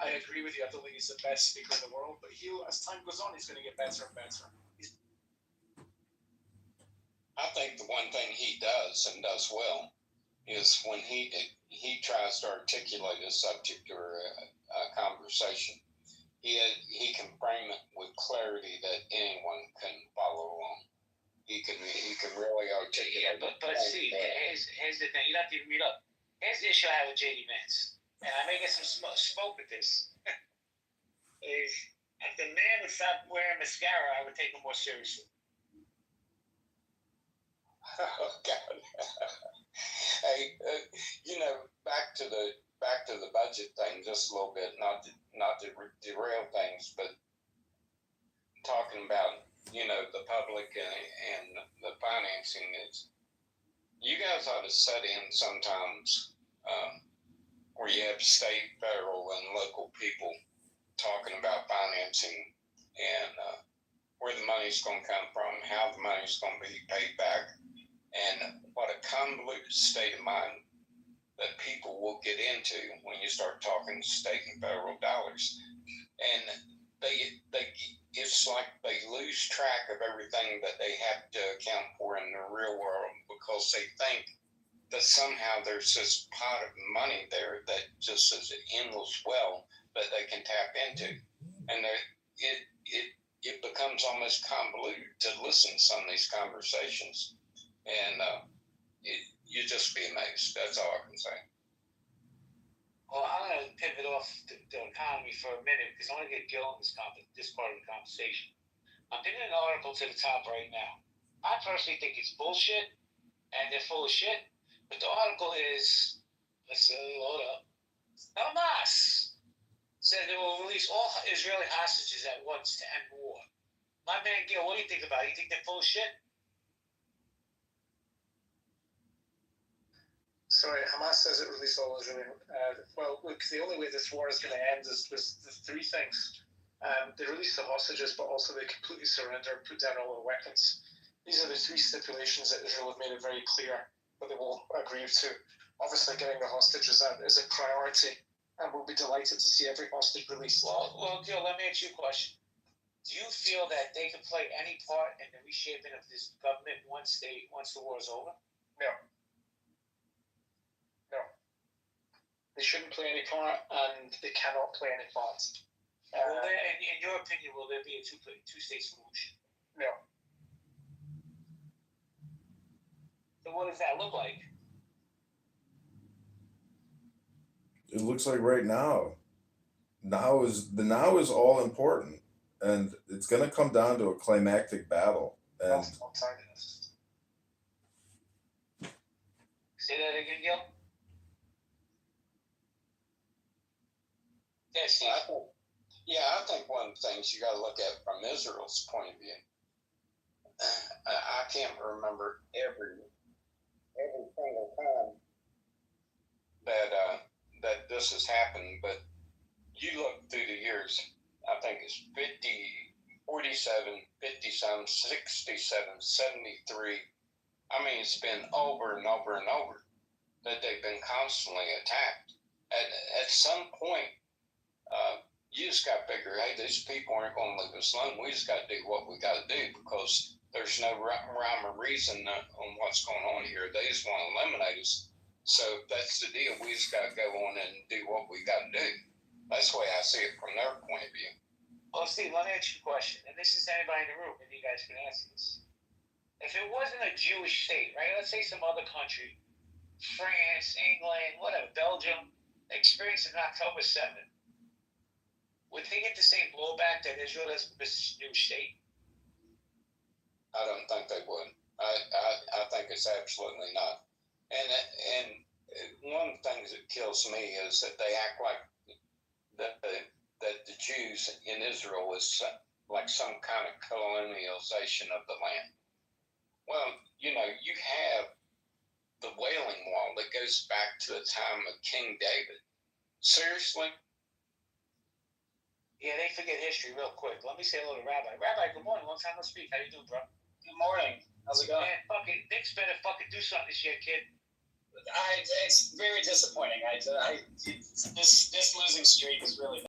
I agree with you. I don't think he's the best speaker in the world, but as time goes on, he's going to get better and better. I think the one thing he does and does well is when he tries to articulate a subject or a conversation, he can frame it with clarity that anyone can follow along. He can really articulate. Yeah, but see, here's the thing. You don't have to read up. Here's the issue I have with J.D. Vance, and I may get some smoke with this. Is if the man would stop wearing mascara, I would take him more seriously. Oh God! Hey, back to the budget thing just a little bit. Not to derail things, but talking about the public and the financing is. You guys ought to set in sometimes where you have state, federal, and local people talking about financing and where the money's going to come from, how the money's going to be paid back, and what a convoluted state of mind that people will get into when you start talking state and federal dollars. And it's like they lose track of everything that they have to account for in the real world because they think that somehow there's this pot of money there that just is an endless well that they can tap into. And it becomes almost convoluted to listen to some of these conversations. And you just be amazed. That's all I can say. Well, I'm going to pivot off the economy for a minute because I want to get Gil in this part of the conversation. I'm pinning an article to the top right now. I personally think it's bullshit, and they're full of shit. But the article is, let's load up. Hamas said they will release all Israeli hostages at once to end war. My man Gil, what do you think about it? You think they're full of shit? Sorry, Hamas says it released all Israeli. Well, look, the only way this war is going to end is the three things. They release the hostages, but also they completely surrender, put down all their weapons. These are the three stipulations that Israel have made it very clear that they will agree to. Obviously, getting the hostages out is a priority, and we'll be delighted to see every hostage released. Well, Gil, let me ask you a question. Do you feel that they can play any part in the reshaping of this government once the war is over? No. They shouldn't play any part, and they cannot play any part. In your opinion, will there be a two-state solution? No. So what does that look like? It looks like right now. Now is all important, and it's going to come down to a climactic battle. And say that again, Gil. I think one of the things you got to look at from Israel's point of view. I can't remember every single time that this has happened, but you look through the years. I think it's 47, 57, 67, 73. I mean, it's been over and over and over that they've been constantly attacked. At some point. You just got to figure, hey, these people aren't going to leave us alone. We just got to do what we got to do because there's no rhyme or reason on what's going on here. They just want to eliminate us. So that's the deal. We just got to go on and do what we got to do. That's the way I see it from their point of view. Well, Steve, let me ask you a question. And this is to anybody in the room, and you guys can answer this. If it wasn't a Jewish state, right? Let's say some other country, France, England, whatever, Belgium, experienced in October 7th. Would they get the same blowback that Israel has from this new state? I don't think they would. I think it's absolutely not. And one of the things that kills me is that they act like that the Jews in Israel is like some kind of colonialization of the land. Well, you have the Wailing Wall that goes back to the time of King David. Seriously? Yeah, they forget history real quick. Let me say hello to Rabbi. Rabbi, good morning. Long time no speak. How you doing, bro? Good morning. How's it going? Man, Nick's better do something this year, kid. It's very disappointing. This losing streak is really